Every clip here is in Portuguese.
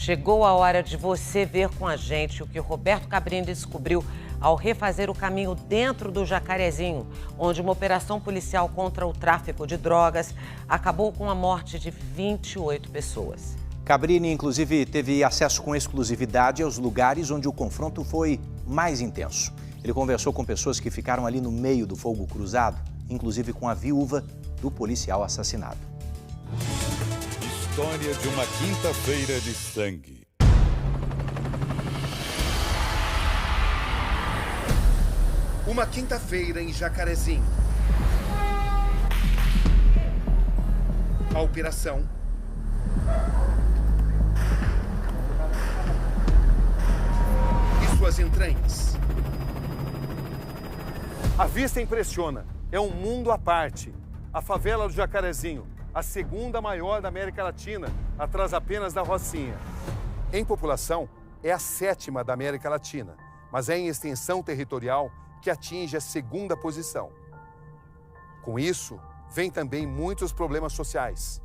Chegou a hora de você ver com a gente o que Roberto Cabrini descobriu ao refazer o caminho dentro do Jacarezinho, onde uma operação policial contra o tráfico de drogas acabou com a morte de 28 pessoas. Cabrini, inclusive, teve acesso com exclusividade aos lugares onde o confronto foi mais intenso. Ele conversou com pessoas que ficaram ali no meio do fogo cruzado, inclusive com a viúva do policial assassinado. História de uma quinta-feira de sangue. Uma quinta-feira em Jacarezinho. A operação e suas entranhas. A vista impressiona. É um mundo à parte. A favela do Jacarezinho, a segunda maior da América Latina, atrás apenas da Rocinha. Em população, é a sétima da América Latina, mas é em extensão territorial que atinge a segunda posição. Com isso, vem também muitos problemas sociais.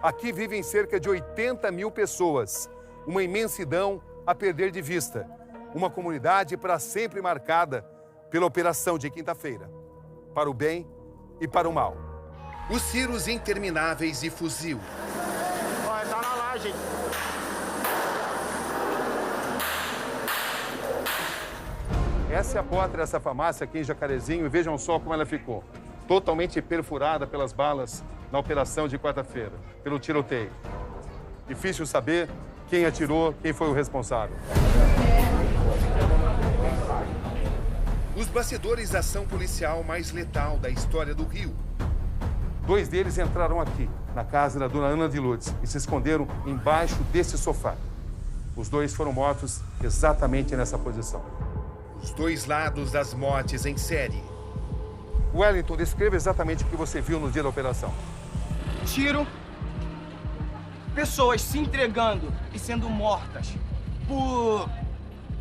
Aqui vivem cerca de 80 mil pessoas, uma imensidão a perder de vista. Uma comunidade para sempre marcada pela operação de quinta-feira, para o bem e para o mal. Os tiros intermináveis e fuzil. Vai, tá na laje. Essa é a porta dessa farmácia aqui em Jacarezinho e vejam só como ela ficou. Totalmente perfurada pelas balas na operação de quarta-feira, pelo tiroteio. Difícil saber quem atirou, quem foi o responsável. Os bastidores da ação policial mais letal da história do Rio. 2 deles entraram aqui, na casa da dona Ana de Lourdes, e se esconderam embaixo desse sofá. Os 2 foram mortos exatamente nessa posição. Os 2 lados das mortes em série. Wellington, descreva exatamente o que você viu no dia da operação. Tiro, pessoas se entregando e sendo mortas por...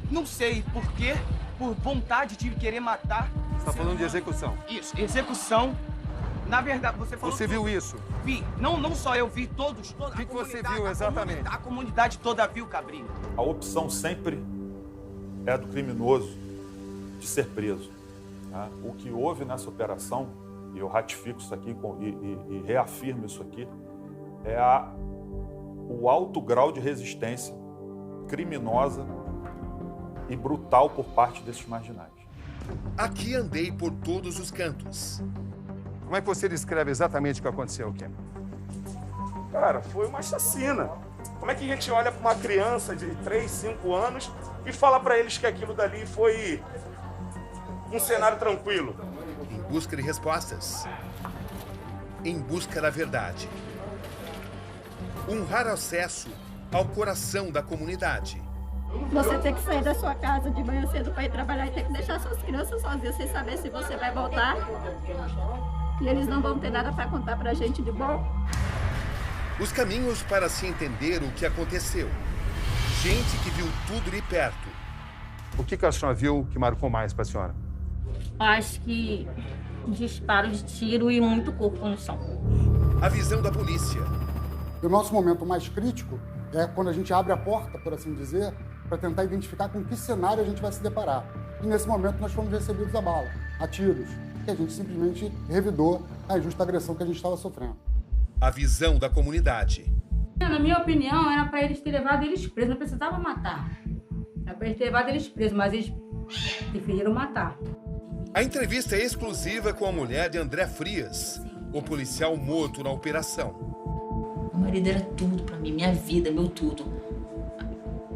não sei por quê, por vontade de querer matar. Você está falando de execução? Isso, execução. Na verdade, você falou... Você viu isso? Vi. Não só eu, vi todos. O que você viu exatamente? A comunidade toda viu, Cabrini. A opção sempre é do criminoso de ser preso. Tá? O que houve nessa operação, e eu ratifico isso aqui e reafirmo isso aqui, é o alto grau de resistência criminosa e brutal por parte desses marginais. Aqui andei por todos os cantos. Como é que você descreve exatamente o que aconteceu, Kim? Cara, foi uma chacina. Como é que a gente olha para uma criança de 3, 5 anos e fala para eles que aquilo dali foi um cenário tranquilo? Em busca de respostas. Em busca da verdade. Um raro acesso ao coração da comunidade. Você tem que sair da sua casa de manhã cedo para ir trabalhar e tem que deixar suas crianças sozinhas sem saber se você vai voltar. E eles não vão ter nada para contar para a gente de bom. Os caminhos para se entender o que aconteceu. Gente que viu tudo de perto. O que a senhora viu que marcou mais para a senhora? Acho que disparo de tiro e muito corpo no chão. A visão da polícia. O nosso momento mais crítico é quando a gente abre a porta, por assim dizer, para tentar identificar com que cenário a gente vai se deparar. E nesse momento nós fomos recebidos a bala, a tiros, que a gente simplesmente revidou a injusta agressão que a gente estava sofrendo. A visão da comunidade. Na minha opinião, era para eles terem levado eles presos, não precisava matar. Era para eles terem levado eles presos, mas eles preferiram matar. A entrevista é exclusiva com a mulher de André Frias, o policial morto na operação. Meu marido era tudo para mim, minha vida, meu tudo.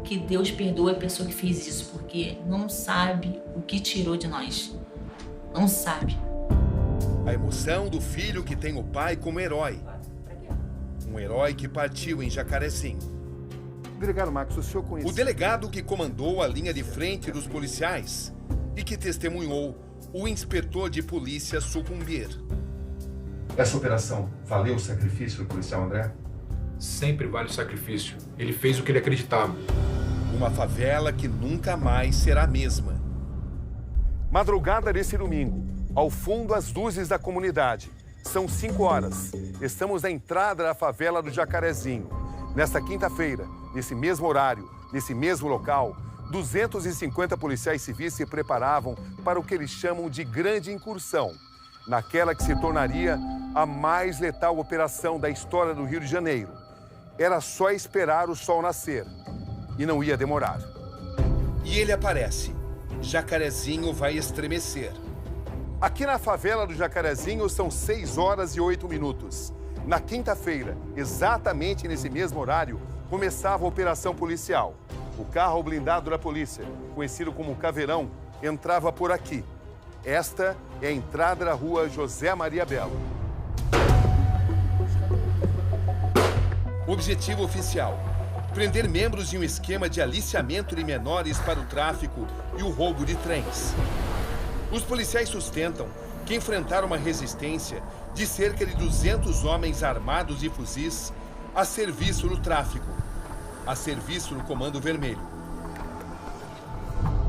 Que Deus perdoe a pessoa que fez isso, porque não sabe o que tirou de nós. Não sabe. A emoção do filho que tem o pai como herói. Um herói que partiu em Jacarezinho. Delegado Max, o senhor conhece... O delegado que comandou a linha de frente dos policiais e que testemunhou o inspetor de polícia sucumbir. Essa operação valeu o sacrifício do policial André? Sempre vale o sacrifício. Ele fez o que ele acreditava. Uma favela que nunca mais será a mesma. Madrugada desse domingo, ao fundo as luzes da comunidade. São 5 horas. Estamos na entrada da favela do Jacarezinho. Nesta quinta-feira, nesse mesmo horário, nesse mesmo local, 250 policiais civis se preparavam para o que eles chamam de grande incursão, naquela que se tornaria a mais letal operação da história do Rio de Janeiro. Era só esperar o sol nascer. E não ia demorar. E ele aparece. Jacarezinho vai estremecer. Aqui na favela do Jacarezinho são 6 horas e 8 minutos. Na quinta-feira, exatamente nesse mesmo horário, começava a operação policial. O carro blindado da polícia, conhecido como Caveirão, entrava por aqui. Esta é a entrada da rua José Maria Belo. Objetivo oficial: prender membros de um esquema de aliciamento de menores para o tráfico e o roubo de trens. Os policiais sustentam que enfrentaram uma resistência de cerca de 200 homens armados de fuzis a serviço do tráfico, a serviço do Comando Vermelho.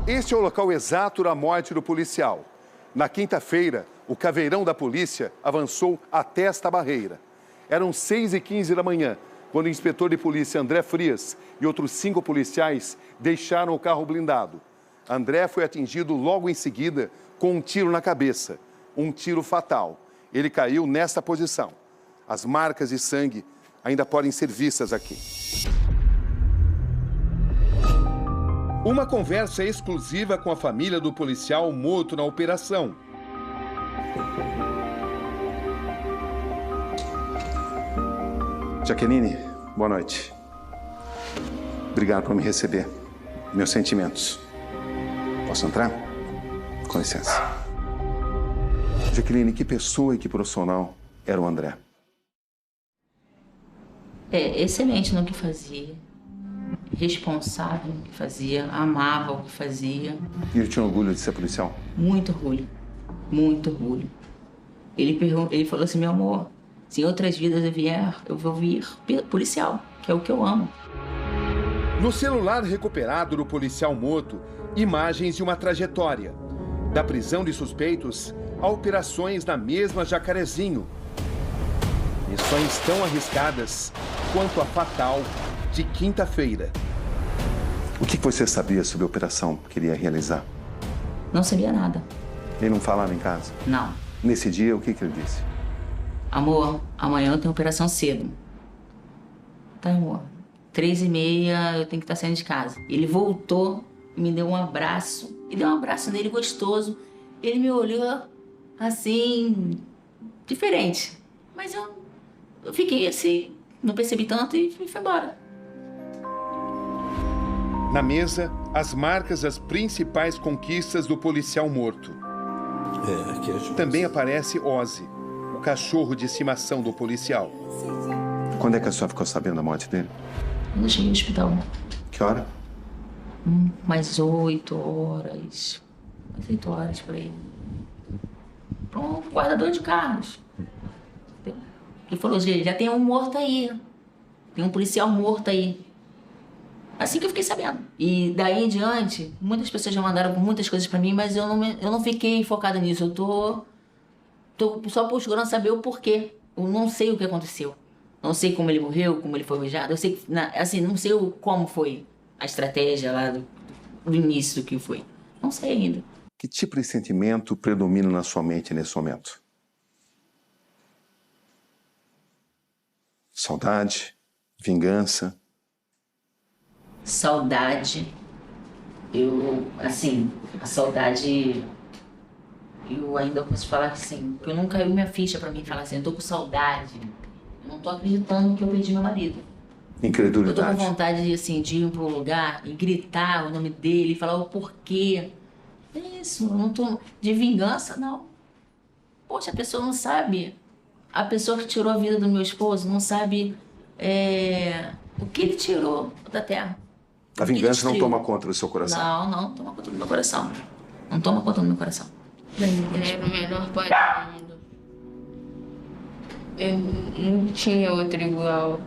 Este é o local exato da morte do policial. Na quinta-feira, o Caveirão da polícia avançou até esta barreira. Eram 6h15 da manhã, quando o inspetor de polícia André Frias e outros 5 policiais deixaram o carro blindado. André foi atingido logo em seguida com um tiro na cabeça, um tiro fatal. Ele caiu nesta posição. As marcas de sangue ainda podem ser vistas aqui. Uma conversa exclusiva com a família do policial morto na operação. Jaqueline, boa noite. Obrigado por me receber. Meus sentimentos. Posso entrar? Com licença. Jaqueline, que pessoa e que profissional era o André? Excelente no que fazia. Responsável no que fazia. Amava o que fazia. E ele tinha orgulho de ser policial? Muito orgulho. Muito orgulho. Ele falou assim, meu amor, se em outras vidas eu vier, eu vou vir policial, que é o que eu amo. No celular recuperado do policial morto, imagens de uma trajetória. Da prisão de suspeitos a operações na mesma Jacarezinho. Missões tão arriscadas quanto a fatal de quinta-feira. O que você sabia sobre a operação que ele ia realizar? Não sabia nada. Ele não falava em casa? Não. Nesse dia, o que ele disse? Amor, amanhã tem operação cedo. Tá, amor. 3h30 eu tenho que estar saindo de casa. Ele voltou e me deu um abraço. E deu um abraço nele gostoso. Ele me olhou assim, diferente. Mas eu fiquei assim, não percebi tanto e fui embora. Na mesa, as marcas das principais conquistas do policial morto. Também aparece Ozzy, o cachorro de estimação do policial. Quando é que a senhora ficou sabendo da morte dele? Quando eu cheguei no hospital. Que hora? Mais 8 horas. Mais 8 horas por aí. Para um guardador de carros. Ele falou, já tem um morto aí. Tem um policial morto aí. Assim que eu fiquei sabendo. E daí em diante, muitas pessoas já mandaram muitas coisas pra mim, mas eu não fiquei focada nisso. Eu tô só procurando saber o porquê. Eu não sei o que aconteceu. Não sei como ele morreu, como ele foi arrojado. Eu sei, assim, não sei como foi a estratégia lá do início do que foi. Não sei ainda. Que tipo de sentimento predomina na sua mente nesse momento? Saudade? Vingança? Saudade. A saudade, eu ainda posso falar assim, porque eu não caiu minha ficha pra mim falar assim, eu tô com saudade. Eu não tô acreditando que eu perdi meu marido. Incredulidade. Eu tô com vontade de ir pra um lugar e gritar o nome dele, falar o porquê. É isso, eu não tô de vingança, não. Poxa, a pessoa não sabe. A pessoa que tirou a vida do meu esposo não sabe o que ele tirou da terra. A vingança não toma conta do seu coração? Não toma conta do meu coração. Não toma conta do meu coração. Ele era o melhor pai do mundo. Eu não tinha outro igual.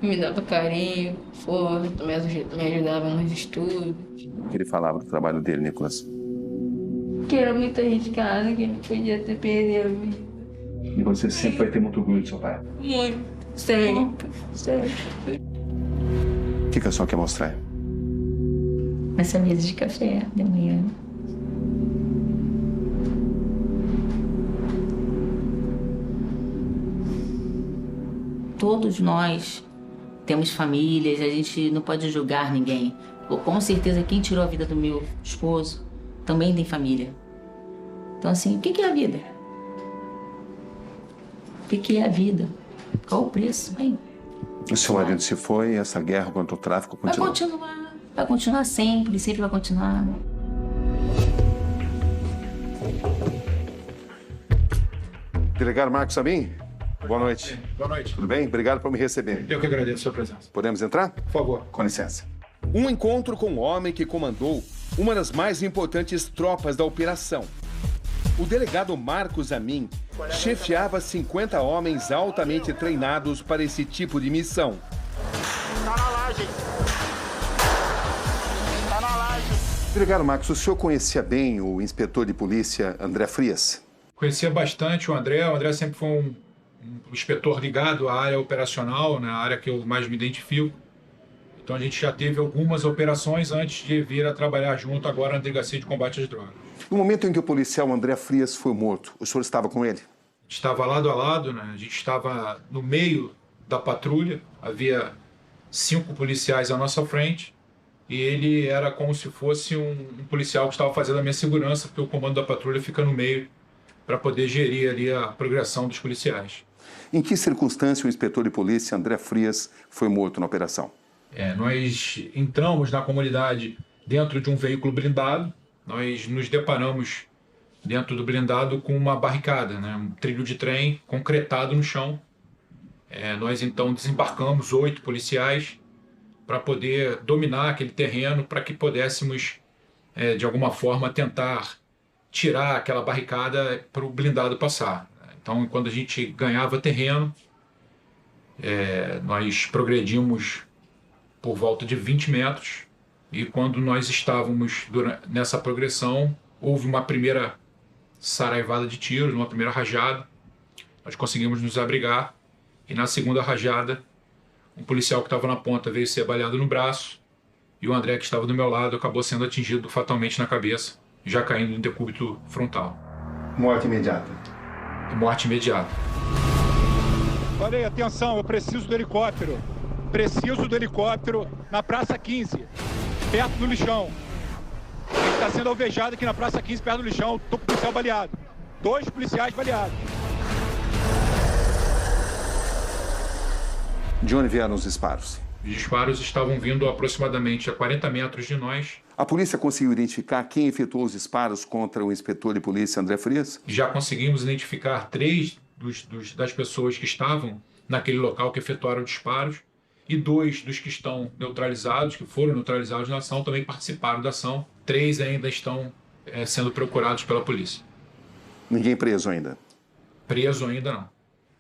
Me dava carinho, força, me ajudava nos estudos. O que ele falava do trabalho dele, Nicolas? Que era muito arriscado, que ele podia ter perdido a vida. E você sempre vai ter muito orgulho do seu pai? Muito. Sempre. O que a senhora quer mostrar? Essa mesa de café de manhã. Todos nós temos famílias, a gente não pode julgar ninguém. Com certeza, quem tirou a vida do meu esposo também tem família. Então, assim, o que é a vida? O que é a vida? Qual o preço? Bem, O seu marido se foi, essa guerra contra o tráfico continua? vai continuar sempre vai continuar. Delegado Marcos Amin, boa noite. Boa noite. Tudo bem? Obrigado por me receber. Eu que agradeço a sua presença. Podemos entrar? Por favor. Com licença. Um encontro com o homem que comandou uma das mais importantes tropas da operação. O delegado Marcos Amin chefiava 50 homens altamente treinados para esse tipo de missão. Tá na laje. Tá na laje. Delegado Marcos, o senhor conhecia bem o inspetor de polícia André Frias? Conhecia bastante o André. O André sempre foi um inspetor ligado à área operacional, né, a área que eu mais me identifico. Então a gente já teve algumas operações antes de vir a trabalhar junto agora na Delegacia de Combate às Drogas. No momento em que o policial André Frias foi morto, o senhor estava com ele? A gente estava lado a lado, né? A gente estava no meio da patrulha, havia 5 policiais à nossa frente e ele era como se fosse um policial que estava fazendo a minha segurança, porque o comando da patrulha fica no meio para poder gerir ali a progressão dos policiais. Em que circunstância o inspetor de polícia André Frias foi morto na operação? Nós entramos na comunidade dentro de um veículo blindado, nós nos deparamos dentro do blindado com uma barricada, né, um trilho de trem concretado no chão. Nós então desembarcamos 8 policiais para poder dominar aquele terreno para que pudéssemos, de alguma forma, tentar tirar aquela barricada para o blindado passar. Então, quando a gente ganhava terreno, nós progredimos por volta de 20 metros e quando nós estávamos nessa progressão, houve uma primeira saraivada de tiros, uma primeira rajada, nós conseguimos nos abrigar e na segunda rajada, um policial que estava na ponta veio ser baleado no braço e o André, que estava do meu lado, acabou sendo atingido fatalmente na cabeça, já caindo em decúbito frontal. Morte imediata. Morte imediata. Falei, atenção, eu preciso do helicóptero. Preciso do helicóptero na Praça 15, perto do lixão. A gente está sendo alvejado aqui na Praça 15, perto do lixão. Estou com o policial baleado. 2 policiais baleados. De onde vieram os disparos? Os disparos estavam vindo aproximadamente a 40 metros de nós. A polícia conseguiu identificar quem efetuou os disparos contra o inspetor de polícia André Frias? Já conseguimos identificar 3 das pessoas que estavam naquele local que efetuaram disparos e 2 dos que estão neutralizados, que foram neutralizados na ação, também participaram da ação. 3 ainda estão sendo procurados pela polícia. Ninguém preso ainda? Preso ainda não.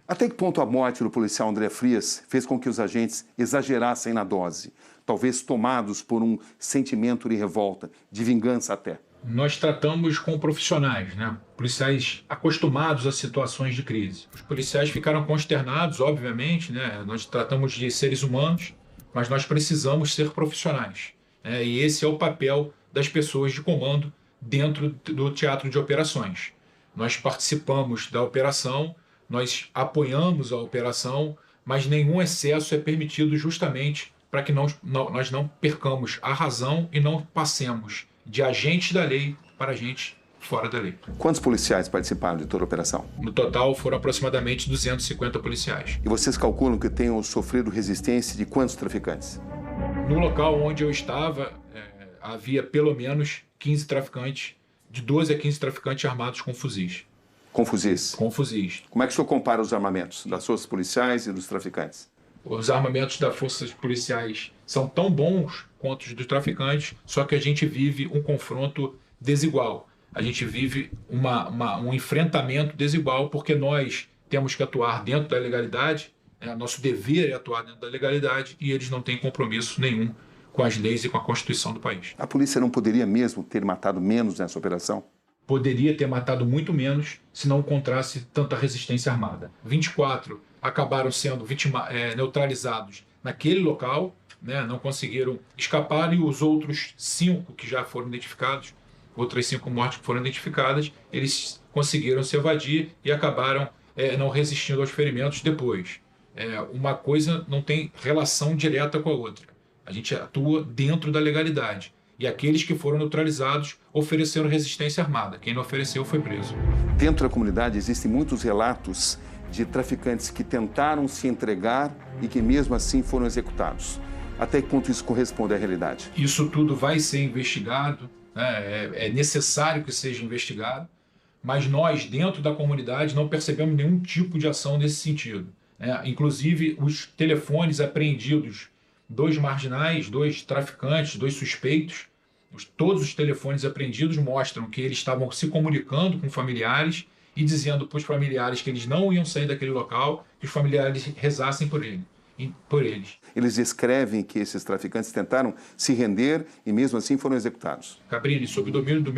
Até que ponto a morte do policial André Frias fez com que os agentes exagerassem na dose, talvez tomados por um sentimento de revolta, de vingança até? Nós tratamos com profissionais, né? Policiais acostumados a situações de crise. Os policiais ficaram consternados, obviamente, né? Nós tratamos de seres humanos, mas nós precisamos ser profissionais, né? E esse é o papel das pessoas de comando dentro do teatro de operações. Nós participamos da operação, nós apoiamos a operação, mas nenhum excesso é permitido justamente para que nós não percamos a razão e não passemos de agentes da lei para agentes fora da lei. Quantos policiais participaram de toda a operação? No total foram aproximadamente 250 policiais. E vocês calculam que tenham sofrido resistência de quantos traficantes? No local onde eu estava, havia pelo menos 15 traficantes, de 12 a 15 traficantes armados com fuzis. Com fuzis? Com fuzis. Como é que o senhor compara os armamentos das forças policiais e dos traficantes? Os armamentos das forças policiais são tão bons quanto os dos traficantes, só que a gente vive um confronto desigual. A gente vive um enfrentamento desigual porque nós temos que atuar dentro da legalidade, nosso dever é atuar dentro da legalidade e eles não têm compromisso nenhum com as leis e com a Constituição do país. A polícia não poderia mesmo ter matado menos nessa operação? Poderia ter matado muito menos se não encontrasse tanta resistência armada. 24 acabaram sendo neutralizados naquele local, né, não conseguiram escapar, e os outros 5 que já foram identificados, outras 5 mortes que foram identificadas, eles conseguiram se evadir e acabaram não resistindo aos ferimentos depois. Uma coisa não tem relação direta com a outra. A gente atua dentro da legalidade. E aqueles que foram neutralizados ofereceram resistência armada. Quem não ofereceu foi preso. Dentro da comunidade existem muitos relatos de traficantes que tentaram se entregar e que mesmo assim foram executados. Até que ponto isso corresponde à realidade? Isso tudo vai ser investigado, né? É necessário que seja investigado, mas nós, dentro da comunidade, não percebemos nenhum tipo de ação nesse sentido. Inclusive, os telefones apreendidos, 2 marginais, 2 traficantes, 2 suspeitos, todos os telefones apreendidos mostram que eles estavam se comunicando com familiares e dizendo para os familiares que eles não iam sair daquele local, que os familiares rezassem por eles. Eles descrevem que esses traficantes tentaram se render e mesmo assim foram executados. Cabrini, sob o domínio do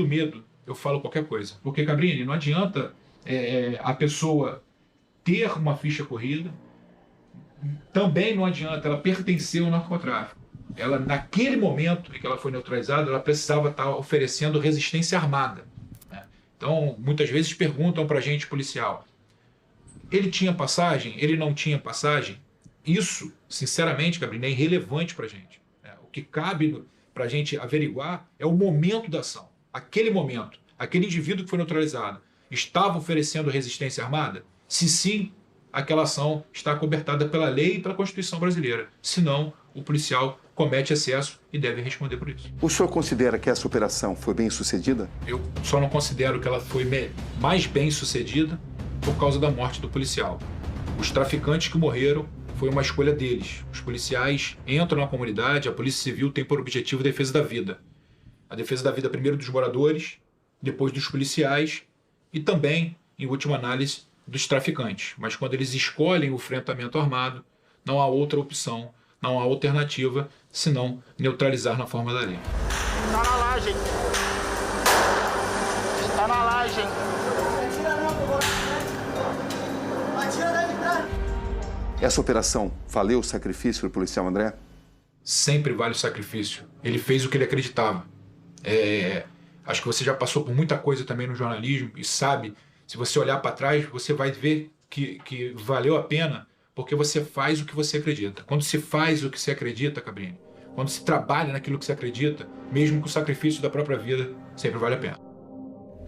medo, eu falo qualquer coisa. Porque, Cabrini, não adianta a pessoa ter uma ficha corrida, também não adianta ela pertencer ao narcotráfico. Ela, naquele momento em que ela foi neutralizada, ela precisava estar oferecendo resistência armada. Então, muitas vezes perguntam para a gente, policial, ele tinha passagem? Ele não tinha passagem? Isso, sinceramente, Cabrini, é irrelevante para a gente. O que cabe para a gente averiguar é o momento da ação. Aquele momento, aquele indivíduo que foi neutralizado, estava oferecendo resistência armada? Se sim, aquela ação está cobertada pela lei e pela Constituição brasileira. Senão, o policial comete excesso e deve responder por isso. O senhor considera que essa operação foi bem sucedida? Eu só não considero que ela foi mais bem sucedida por causa da morte do policial. Os traficantes que morreram foi uma escolha deles. Os policiais entram na comunidade, a Polícia Civil tem por objetivo a defesa da vida. A defesa da vida primeiro dos moradores, depois dos policiais e também, em última análise, dos traficantes. Mas quando eles escolhem o enfrentamento armado, não há outra opção, não há alternativa, senão neutralizar na forma da lei. Está na laje. Está na laje. Essa operação valeu o sacrifício do policial André? Sempre vale o sacrifício. Ele fez o que ele acreditava. Acho que você já passou por muita coisa também no jornalismo e sabe, se você olhar para trás, você vai ver que valeu a pena porque você faz o que você acredita. Quando se faz o que se acredita, Cabrini, quando se trabalha naquilo que se acredita, mesmo com o sacrifício da própria vida, sempre vale a pena.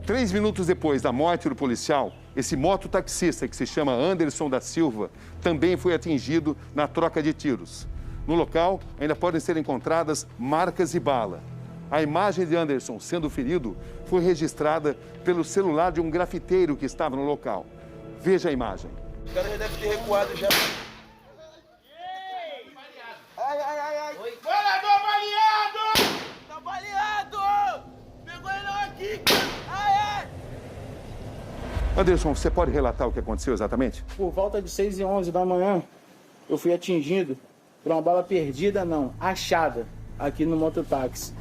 3 minutos depois da morte do policial, esse mototaxista, que se chama Anderson da Silva, também foi atingido na troca de tiros. No local, ainda podem ser encontradas marcas de bala. A imagem de Anderson sendo ferido foi registrada pelo celular de um grafiteiro que estava no local. Veja a imagem. O cara já deve ter recuado já. Ai, ai, ai, ai. Morador baleado! Tá baleado! Pegou ele aqui! Ai, ai! Anderson, você pode relatar o que aconteceu exatamente? Por volta de 6h11 da manhã, eu fui atingido por uma bala perdida, não, achada, aqui no mototáxi.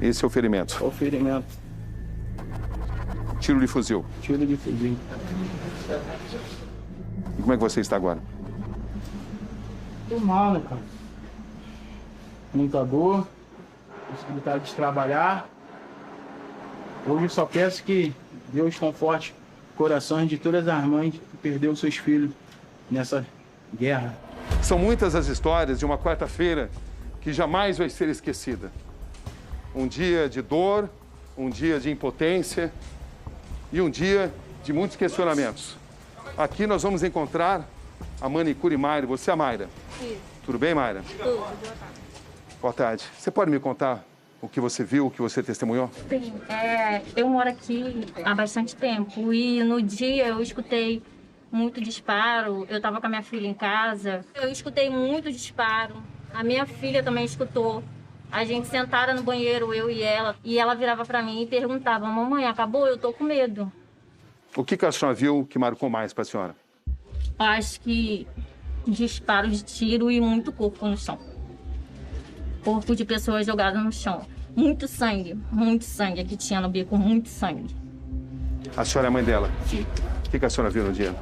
Esse é o ferimento? É o ferimento. Tiro de fuzil? Tiro de fuzil. E como é que você está agora? Tô mal, né, cara? Muita dor, possibilidade de trabalhar. Hoje eu só peço que Deus conforte corações de todas as mães que perderam seus filhos nessa guerra. São muitas as histórias de uma quarta-feira que jamais vai ser esquecida. Um dia de dor, um dia de impotência e um dia de muitos questionamentos. Aqui nós vamos encontrar a manicure Mayra. Você é a Mayra? Isso. Tudo bem, Mayra? Tudo, boa tarde. Boa tarde. Você pode me contar o que você viu, o que você testemunhou? Sim, eu moro aqui há bastante tempo e no dia eu escutei muito disparo. Eu estava com a minha filha em casa, eu escutei muito disparo. A minha filha também escutou. A gente sentada no banheiro, eu e ela virava para mim e perguntava: mamãe, acabou? Eu tô com medo. O que a senhora viu que marcou mais para a senhora? Acho que disparo de tiro e muito corpo no chão. Corpo de pessoas jogadas no chão. Muito sangue aqui tinha no beco, muito sangue. A senhora é a mãe dela? Sim. O que a senhora viu no dia?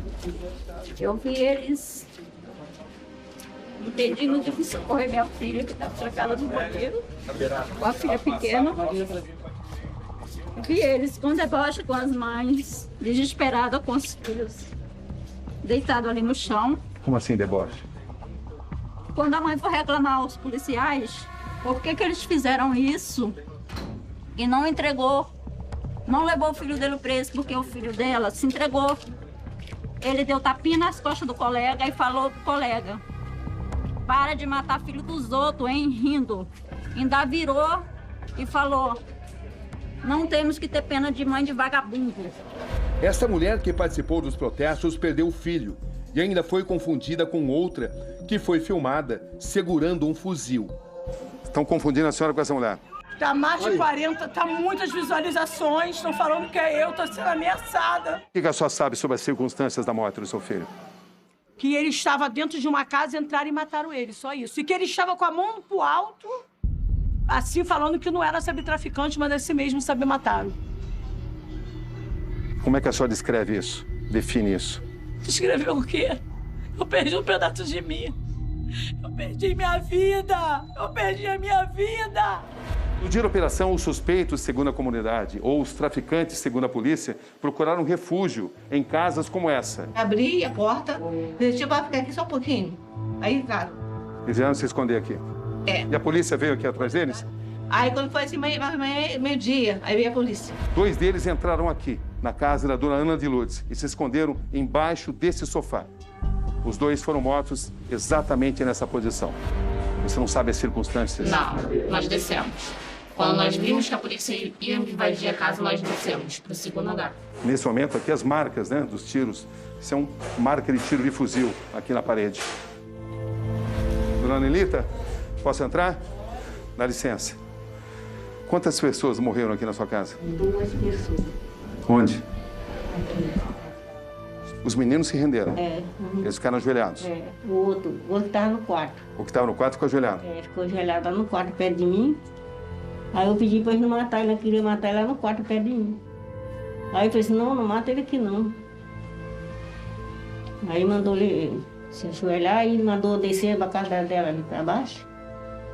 Eu vi eles impedindo de socorrer minha filha, que estava trancada no banheiro, com a filha pequena. Vi eles com deboche com as mães, desesperada com os filhos, deitado ali no chão. Como assim, deboche? Quando a mãe foi reclamar aos policiais, por que eles fizeram isso e não entregou, não levou o filho dele preso, porque o filho dela se entregou. Ele deu tapinha nas costas do colega e falou pro colega: para de matar filho dos outros, hein, rindo. Ainda virou e falou: não temos que ter pena de mãe de vagabundo. Esta mulher que participou dos protestos perdeu o filho e ainda foi confundida com outra que foi filmada segurando um fuzil. Estão confundindo a senhora com essa mulher. Tá mais de 40, tá muitas visualizações, estão falando que é eu, tô sendo ameaçada. O que a senhora sabe sobre as circunstâncias da morte do seu filho? Que ele estava dentro de uma casa, entraram e mataram ele, só isso. E que ele estava com a mão pro alto, assim, falando que não era traficante, mas esse mesmo mataram. Como é que a senhora descreve isso? Define isso? Escreveu o quê? Eu perdi um pedaço de mim. Eu perdi minha vida. Eu perdi a minha vida. No dia da operação, os suspeitos, segundo a comunidade, ou os traficantes, segundo a polícia, procuraram refúgio em casas como essa. Abri a porta, deixei para ficar aqui só um pouquinho. Aí entraram. Quiseram se esconder aqui. É. E a polícia veio aqui atrás deles? Aí quando foi assim, meio-dia, aí veio a polícia. 2 deles entraram aqui, na casa da dona Ana de Lourdes, e se esconderam embaixo desse sofá. Os 2 foram mortos exatamente nessa posição. Você não sabe as circunstâncias? Não, nós descemos. Quando nós vimos que a polícia ia invadir a casa, nós descemos para o 2º andar. Nesse momento aqui, as marcas, né, dos tiros. Isso é uma marca de tiro de fuzil aqui na parede. Dona Nelita, posso entrar? Dá licença. Quantas pessoas morreram aqui na sua casa? 2 pessoas. Onde? Aqui. Os meninos se renderam? É. Eles ficaram ajoelhados? É. O outro estava no quarto. O que estava no quarto ficou ajoelhado? É, ficou ajoelhado lá no quarto, perto de mim. Aí eu pedi para eles não matar, ele queria matar ele lá no quarto, perto de mim. Aí eu falei assim, não mata ele aqui não. Aí mandou ele se ajoelhar e mandou descer para casa dela ali para baixo.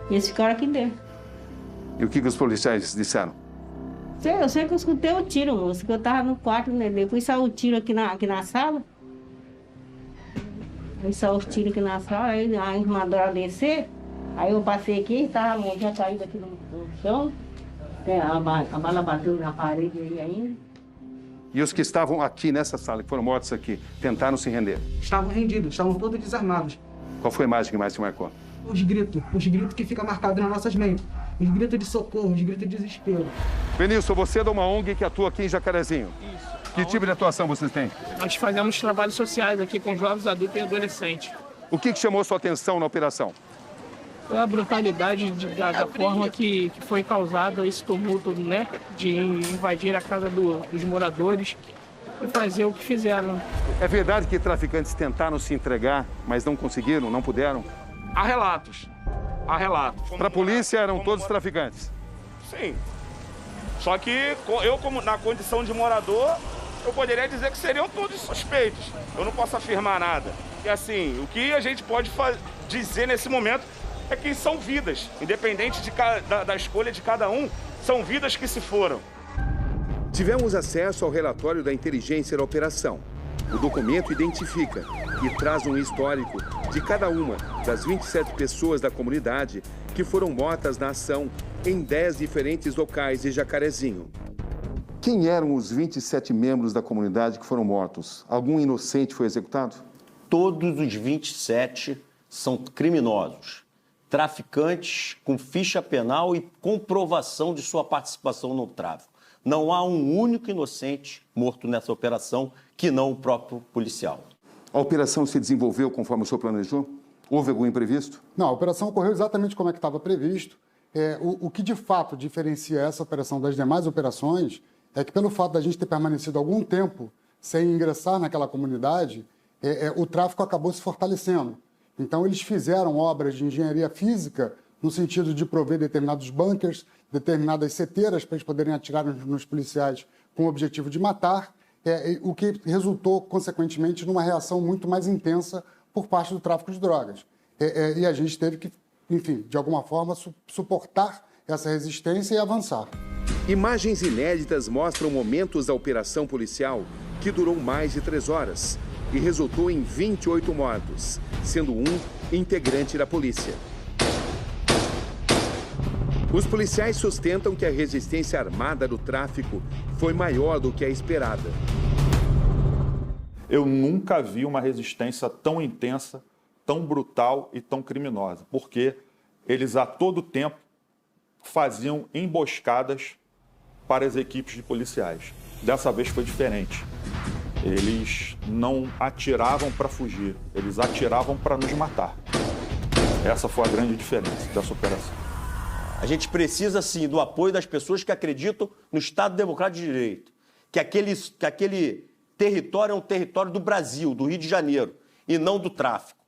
E eles ficaram aqui dentro. E o que os policiais disseram? Eu sei que eu escutei o tiro, moço, que eu estava no quarto, né? Depois saiu o tiro aqui na sala. Aí saiu o tiro aqui na sala, aí a irmã mandou descer. Aí eu passei aqui, estava a mão já caída aqui no chão. A bala bateu na parede aí ainda. E os que estavam aqui nessa sala, que foram mortos aqui, tentaram se render? Estavam rendidos, estavam todos desarmados. Qual foi a imagem que mais te marcou? Os gritos que ficam marcados nas nossas mentes. Os gritos de socorro, os gritos de desespero. Benilson, você é de uma ONG que atua aqui em Jacarezinho. Isso. Que tipo de atuação vocês têm? Nós fazemos trabalhos sociais aqui com jovens, adultos e adolescentes. O que chamou sua atenção na operação? Foi a brutalidade da forma que foi causado esse tumulto, né? De invadir a casa dos moradores e fazer o que fizeram. É verdade que traficantes tentaram se entregar, mas não conseguiram, não puderam? Há relatos. Há relatos. Para a polícia eram todos traficantes? Sim. Só que eu, como na condição de morador, eu poderia dizer que seriam todos suspeitos. Eu não posso afirmar nada. E assim, o que a gente pode dizer nesse momento é que são vidas. Independente da escolha de cada um, são vidas que se foram. Tivemos acesso ao relatório da inteligência da operação. O documento identifica e traz um histórico de cada uma das 27 pessoas da comunidade que foram mortas na ação em 10 diferentes locais de Jacarezinho. Quem eram os 27 membros da comunidade que foram mortos? Algum inocente foi executado? Todos os 27 são criminosos, traficantes com ficha penal e comprovação de sua participação no tráfico. Não há um único inocente morto nessa operação que não o próprio policial. A operação se desenvolveu conforme o senhor planejou? Houve algum imprevisto? Não, a operação ocorreu exatamente como é que estava previsto. O que de fato diferencia essa operação das demais operações é que pelo fato da gente ter permanecido algum tempo sem ingressar naquela comunidade, o tráfico acabou se fortalecendo. Então eles fizeram obras de engenharia física no sentido de prover determinados bunkers, determinadas seteiras para eles poderem atirar nos policiais com o objetivo de matar, o que resultou, consequentemente, numa reação muito mais intensa por parte do tráfico de drogas. E a gente teve que, enfim, de alguma forma, suportar essa resistência e avançar. Imagens inéditas mostram momentos da operação policial que durou mais de 3 horas e resultou em 28 mortos, sendo um integrante da polícia. Os policiais sustentam que a resistência armada do tráfico foi maior do que a esperada. Eu nunca vi uma resistência tão intensa, tão brutal e tão criminosa, porque eles a todo tempo faziam emboscadas para as equipes de policiais. Dessa vez foi diferente. Eles não atiravam para fugir, eles atiravam para nos matar. Essa foi a grande diferença dessa operação. A gente precisa, sim, do apoio das pessoas que acreditam no Estado Democrático de Direito, que aquele território é um território do Brasil, do Rio de Janeiro, e não do tráfico.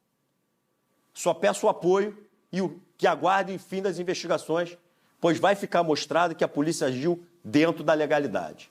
Só peço o apoio e que aguardem o fim das investigações, pois vai ficar mostrado que a polícia agiu dentro da legalidade.